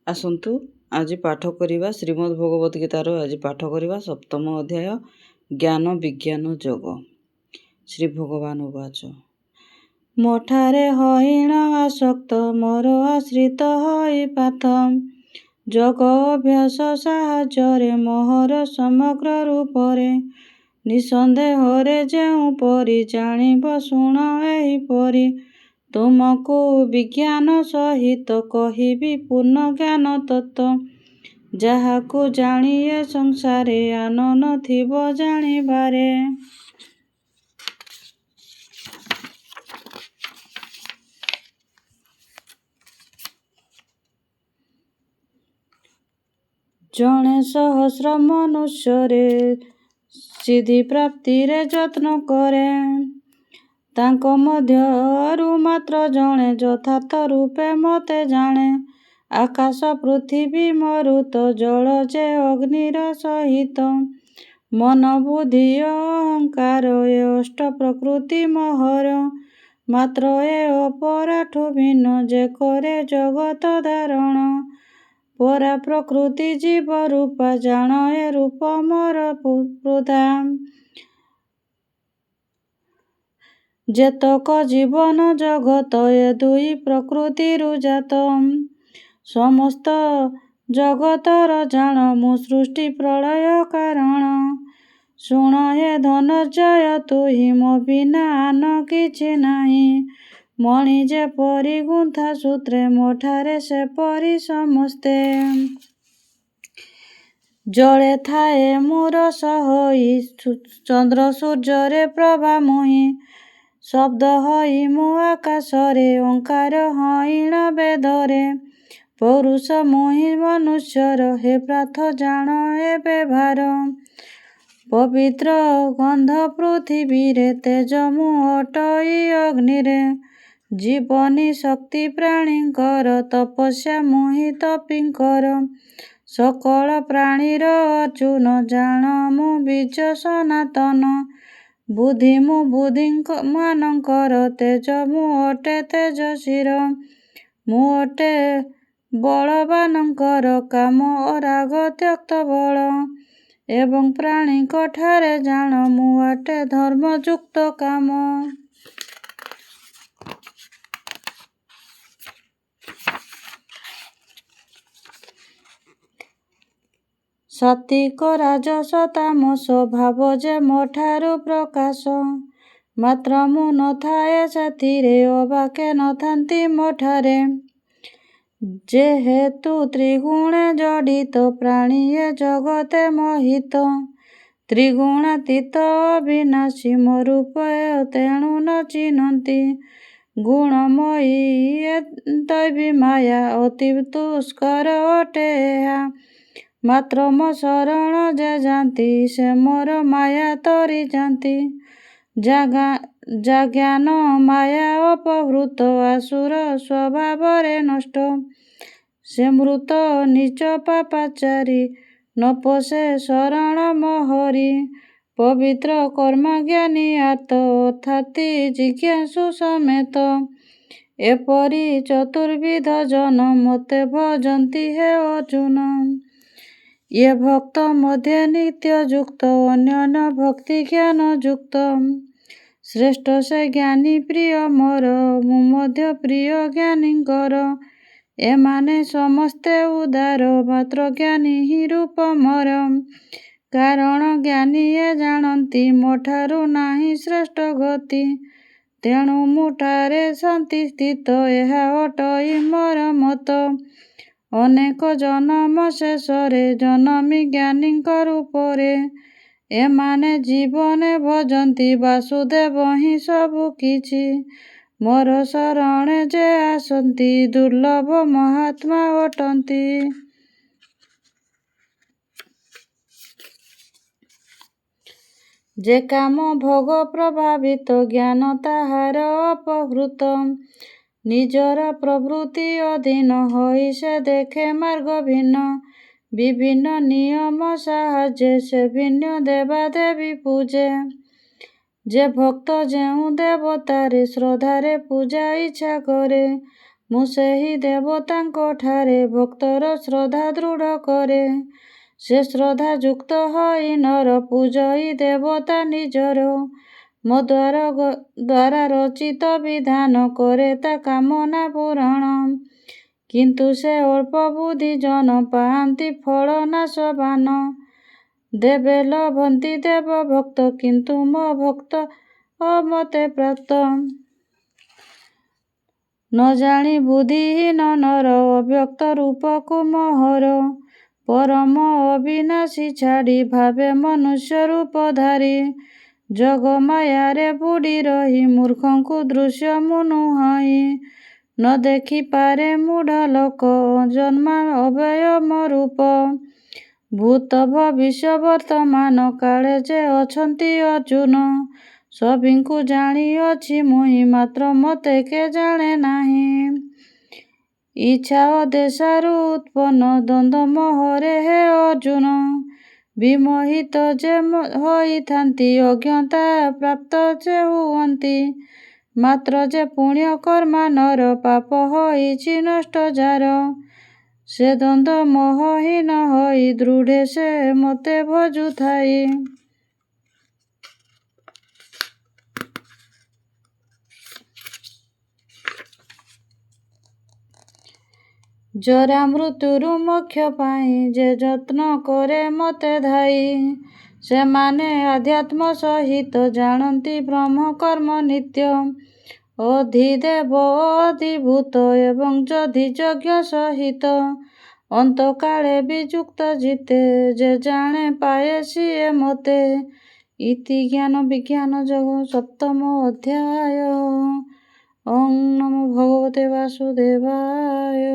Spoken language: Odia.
ଆସନ୍ତୁ ଆଜି ପାଠ କରିବା ଶ୍ରୀମଦ୍ ଭଗବତ ଗୀତାର ଆଜି ପାଠ କରିବା ସପ୍ତମ ଅଧ୍ୟାୟ ଜ୍ଞାନ ବିଜ୍ଞାନ ଯୋଗ। ଶ୍ରୀ ଭଗବାନ ଉବାଚ ମଠାରେ ହଇଣ ଆସକ୍ତ ମୋର ଆଶ୍ରିତ ହୋଇ ପାଥ ଯୋଗ ଅଭ୍ୟାସ ସାହାଯ୍ୟରେ ମୋହର ସମଗ୍ର ରୂପରେ ନିଃସନ୍ଦେହରେ ଯେଉଁ ପରି ଜାଣିବ ଶୁଣ ଏହିପରି ତୁମକୁ ବିଜ୍ଞାନ ସହିତ କହିବି ପୂର୍ଣ୍ଣ ଜ୍ଞାନ ତତ୍ତ୍ୱ ଯାହାକୁ ଜାଣି ଏ ସଂସାରେ ଆନ ନଥିବ ଜାଣିବାରେ। ଜଣେ ସହସ୍ର ମନୁଷ୍ୟରେ ସିଦ୍ଧି ପ୍ରାପ୍ତିରେ ଯତ୍ନ କରେ ତାଙ୍କ ମଧ୍ୟରୁ ମାତ୍ର ଜଣେ ଯଥାର୍ଥ ରୂପେ ମତେ ଜାଣେ। ଆକାଶ ପୃଥିବୀ ମରୁତ ଜଳ ଯେ ଅଗ୍ନିର ସହିତ ମନ ବୁଦ୍ଧି ଓ ଅହଙ୍କାର ଏ ଅଷ୍ଟ ପ୍ରକୃତି ମୋହର ମାତ୍ର ଏ ଅପରାଠୁ ଭିନ୍ନ ଯେ କରେ ଜଗତ ଧାରଣ ପରା ପ୍ରକୃତି ଜୀବ ରୂପା ଜାଣ ଏ ରୂପ ମୋର ବୃଥା ଯେତକ ଜୀବନ ଜଗତ ଏ ଦୁଇ ପ୍ରକୃତିରୁ ଜାତ ସମସ୍ତ ଜଗତର ଜାଣ ମୁଁ ସୃଷ୍ଟି ପ୍ରଳୟ କାରଣ ଶୁଣ ହେ ଧନଞ୍ଜୟ ତୁହି ମୋ ବିନା ଆନ କିଛି ନାହିଁ ମଣି ଯେପରି ଗୁନ୍ଥା ସୂତ୍ରେ ମୋଠାରେ ସେପରି ସମସ୍ତେ ଜଳେ ଥାଏ ମୁଁ ରସ ହୋଇ ଚନ୍ଦ୍ର ସୂର୍ଯ୍ୟରେ ପ୍ରଭା ମୁହିଁ ଶବ୍ଦ ହୋଇ ମୁଁ ଆକାଶରେ ଓଙ୍କାର ହଇଣ ବେଦରେ ପୌରୁଷ ମୁହିଁ ମନୁଷ୍ୟର ହେ ପ୍ରାଥ ଜାଣ ଏ ବ୍ୟବହାର ପବିତ୍ର ଗନ୍ଧ ପୃଥିବୀରେ ତେଜ ମୁଁ ଅଟଇ ଅଗ୍ନିରେ ଜୀବନୀ ଶକ୍ତି ପ୍ରାଣୀଙ୍କର ତପସ୍ୟା ମୁହିଁ ତପୀଙ୍କର ସକଳ ପ୍ରାଣୀର ଅର୍ଜୁନ ଜାଣ ମୁଁ ବୀଜ ସନାତନ ବୁଦ୍ଧି ମୁଁ ବୁଦ୍ଧିଙ୍କ ମାନଙ୍କର ତେଜ ମୁଁ ଅଟେ ତେଜଶୀର ମୁଁ ଅଟେ ବଳବାନଙ୍କର କାମ ଅରାଗ ତ୍ୟକ୍ତ ବଳ ଏବଂ ପ୍ରାଣୀଙ୍କ ଠାରେ ଜାଣ ମୁଁ ଅଟେ ଧର୍ମଯୁକ୍ତ କାମ। ସାତ୍ୱିକ ରାଜସ ତାମସ ଭାବ ଯେ ମୋଠାରୁ ପ୍ରକାଶ ମାତ୍ର ମୁଁ ନଥାଏ ସେଥିରେ ଅବାକେ ନଥାନ୍ତି ମୋଠାରେ ଯେହେତୁ ତ୍ରିଗୁଣେ ଜଡ଼ିତ ପ୍ରାଣୀ ଏ ଜଗତେ ମୋହିତ ତ୍ରିଗୁଣାତୀତ ଅବିନାଶୀ ମୋ ରୂପ ତେଣୁ ନ ଚିହ୍ନନ୍ତି ଗୁଣମୟୀ ଏ ଦୈବୀ ମାୟା ଅତି ଦୁଷ୍କର ଅଟେ ଏହା ମାତ୍ର ମୋ ଶରଣ ଯେ ଯାନ୍ତି ସେ ମୋର ମାୟା ତରି ଯାନ୍ତି ଜାଜ୍ଞାନ ମାୟା ଅପହୃତ ଆସୁର ସ୍ୱଭାବରେ ନଷ୍ଟ ସେ ମୃତ ନିଚ ପାପାଚାରୀ ନ ପଶେ ଶରଣ ମୋହରି ପବିତ୍ର କର୍ମଜ୍ଞାନୀ ଆର୍ତ ଅର୍ଥାତୀ ଜିଜ୍ଞାସୁ ସମେତ ଏପରି ଚତୁର୍ବିଧ ଜନ ମୋତେ ଭଜନ୍ତି ହେ ଅର୍ଜୁନ ଏ ଭକ୍ତ ମଧ୍ୟ ନିତ୍ୟ ଯୁକ୍ତ ଅନ୍ୟନ ଭକ୍ତି ଜ୍ଞାନ ଯୁକ୍ତ ଶ୍ରେଷ୍ଠ ସେ ଜ୍ଞାନୀ ପ୍ରିୟ ମୋର ମୁଁ ମଧ୍ୟ ପ୍ରିୟ ଜ୍ଞାନୀଙ୍କର ଏମାନେ ସମସ୍ତେ ଉଦାର ମାତ୍ର ଜ୍ଞାନୀ ହିଁ ରୂପ ମୋର କାରଣ ଜ୍ଞାନୀ ଏ ଜାଣନ୍ତି ମୋଠାରୁ ନାହିଁ ଶ୍ରେଷ୍ଠ ଗତି ତେଣୁ ମୁଠାରେ ଶାନ୍ତି ସ୍ଥିତ ଏହା ଅଟଇ ମୋର ମତ ଅନେକ ଜନମ ଶେଷରେ ଜନମି ଜ୍ଞାନୀଙ୍କ ରୂପରେ ଏମାନେ ଜୀବନେ ଭଜନ୍ତି ବାସୁଦେବ ହିଁ ସବୁ କିଛି ମୋର ଶରଣେ ଯେ ଆସନ୍ତି ଦୁର୍ଲଭ ମହାତ୍ମା ଅଟନ୍ତି। ଯେ କାମ ଭୋଗ ପ୍ରଭାବିତ ଜ୍ଞାନ ତାହାର ଅପହୃତ ନିଜର ପ୍ରବୃତ୍ତି ଅଧୀନ ହୋଇ ସେ ଦେଖେ ମାର୍ଗ ଭିନ୍ନ ବିଭିନ୍ନ ନିୟମ ସାହାଯ୍ୟ ସେ ଭିନ୍ନ ଦେବାଦେବୀ ପୂଜେ ଯେ ଭକ୍ତ ଯେଉଁ ଦେବତାରେ ଶ୍ରଦ୍ଧାରେ ପୂଜା ଇଚ୍ଛା କରେ ମୁଁ ସେହି ଦେବତାଙ୍କଠାରେ ଭକ୍ତର ଶ୍ରଦ୍ଧା ଦୃଢ଼ କରେ। ସେ ଶ୍ରଦ୍ଧା ଯୁକ୍ତ ହୋଇ ନର ପୂଜଇ ଦେବତା ନିଜର। ମୋ ଦ୍ୱାରା ରଚିତ ବିଧାନ କରେ ତା କାମନା ପୂରଣ। କିନ୍ତୁ ସେ ଅଳ୍ପ ବୁଦ୍ଧି ଜନ ପାଆନ୍ତି ଫଳ ନାଶବାନ। ଦେବେ ଲଭନ୍ତି ଦେବ ଭକ୍ତ କିନ୍ତୁ ମୋ ଭକ୍ତ ମତେ ପ୍ରାପ୍ତ। ନ ଜାଣି ବୁଦ୍ଧିହୀନ ନର ଅବ୍ୟକ୍ତ ରୂପକୁ ମୋହର। ପରମ ଅବିନାଶୀ ଛାଡ଼ି ଭାବେ ମନୁଷ୍ୟ ରୂପଧାରୀ। ଯୋଗ ମାୟାରେ ବୁଡ଼ି ରହି ମୂର୍ଖଙ୍କୁ ଦୃଶ୍ୟ ମୁଁ ନୁହଁଇ। ନ ଦେଖିପାରେ ମୂଢ଼ ଲୋକ ଜନ୍ମା ଅବୟବ ରୂପ। ଭୂତ ଭବିଷ୍ୟ ବର୍ତ୍ତମାନ କାଳେ ଯେ ଅଛନ୍ତି ଅର୍ଜୁନ। ସଭିଙ୍କୁ ଜାଣିଅଛି ମୁହିଁ ମାତ୍ର ମତେ କେ ଜାଣେ ନାହିଁ। ଇଚ୍ଛା ଅଦେଶାରୁ ଉତ୍ପନ୍ନ ଦ୍ୱନ୍ଦ୍ୱ ମୋହରେ ହେ ଅର୍ଜୁନ। ବିମୋହିତ ଯେ ହୋଇଥାନ୍ତି ଅଜ୍ଞତା ପ୍ରାପ୍ତ ଯେ ହୁଅନ୍ତି। ମାତ୍ର ଯେ ପୁଣ୍ୟ କର୍ମା ନର ପାପ ହୋଇଛି ନଷ୍ଟ ଯାର। ସେ ଦ୍ୱନ୍ଦ୍ୱ ମୋହହୀନ ହୋଇ ଦୃଢ଼େ ସେ ମତେ ଭଜୁଥାଇ। ଜରା ମୃତ୍ୟୁରୁ ମୋକ୍ଷ ପାଇଁ ଯେ ଯତ୍ନ କରେ ମତେ ଧାଇ। ସେମାନେ ଆଧ୍ୟାତ୍ମ ସହିତ ଜାଣନ୍ତି ବ୍ରହ୍ମ କର୍ମ ନିତ୍ୟ। ଅଧିଦେବ ଅଧିଭୂତ ଏବଂ ଯଧି ଯଜ୍ଞ ସହିତ। ଅନ୍ତକାଳେ ବିଯୁକ୍ତ ଜିତେ ଯେ ଜାଣେ ପାଏ ସିଏ ମତେ। ଇତି ଜ୍ଞାନ ବିଜ୍ଞାନ ଯୋଗ ସପ୍ତମ ଅଧ୍ୟାୟ। ଓଂ ନମୋ ଭଗବତେ ବାସୁଦେବାୟ।